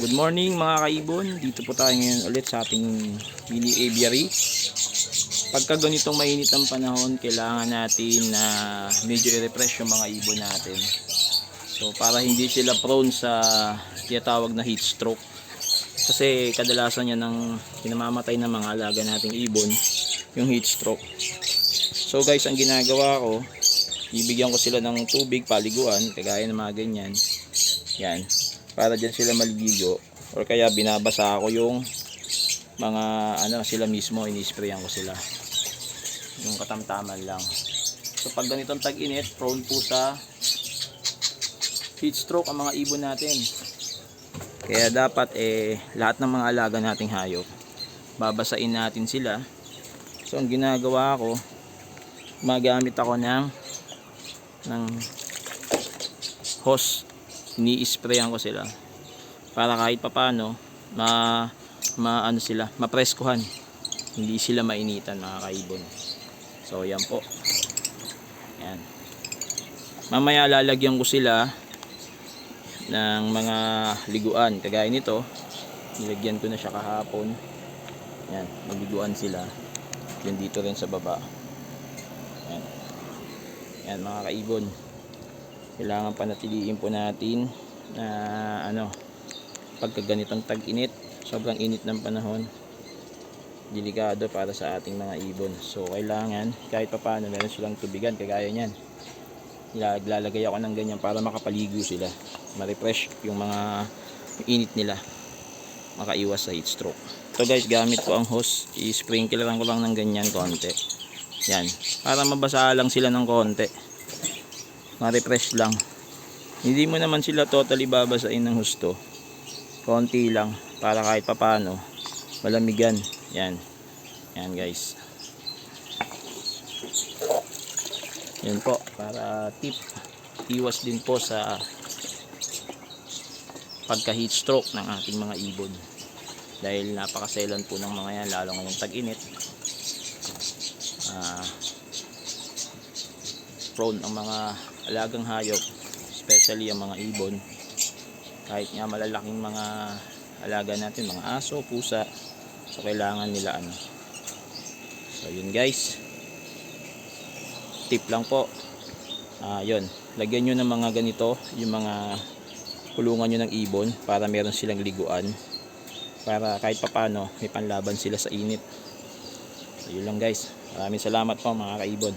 Good morning mga kaibon. Dito po tayo ngayon ulit sa ating mini aviary. Pagka ganitong mainit ang panahon, kailangan natin na medyo i-refresh yung mga ibon natin. So para hindi sila prone sa tinatawag na heat stroke. Kasi kadalasan yan ang kinamamatay ng mga alaga nating ibon, yung heat stroke. So guys, ang ginagawa ko, bibigyan ko sila ng tubig, paliguan, kagaya ng mga ganyan. Yan. Para dyan sila maligo, or kaya binabasa ako yung mga sila mismo, ini-sprayan ko sila yung katamtaman lang. So pag ganitong tag-init, prone po sa heat stroke ang mga ibon natin. Kaya dapat lahat ng mga alaga nating hayop, babasain natin sila. So ang ginagawa ko, magamit ako ng hose, ini-sprayan ko sila para kahit papano mapreskuhan, hindi sila mainitan mga kaibon. So yan po, yan. Mamaya lalagyan ko sila ng mga liguan kagaya nito. Nilagyan ko na siya kahapon. Yan, magliguan sila. Yan dito rin sa baba. Yan, yan mga kaibon, kailangan panatiliin po natin na pagka ganitong tag-init, sobrang init ng panahon, delikado para sa ating mga ibon. So kailangan kahit pa paano meron silang tubigan kagaya niyan. Lalagay ako ng ganyan para makapaligo sila, ma-refresh yung mga init nila, makaiwas sa heat stroke. So guys, gamit ko ang hose, i-sprinkle lang ko lang ng ganyan konti. Yan, para mabasa lang sila ng konti, ma-refresh lang. Hindi mo naman sila totally babasain ng husto, konti lang para kahit papano malamigan. Yan, yan guys. Yan po, para tip, iwas din po sa pagka heat stroke ng ating mga ibon, dahil napakaselan po ng mga yan, lalo ngayong tag-init. Prone ang mga alagang hayop, especially ang mga ibon, kahit nga malalaking mga alaga natin, mga aso, pusa. So kailangan nila so yun guys, tip lang po. Yun, lagyan nyo ng mga ganito, yung mga kulungan nyo ng ibon, para meron silang liguan, para kahit papano may panlaban sila sa init. So yun lang guys, maraming salamat po mga kaibon.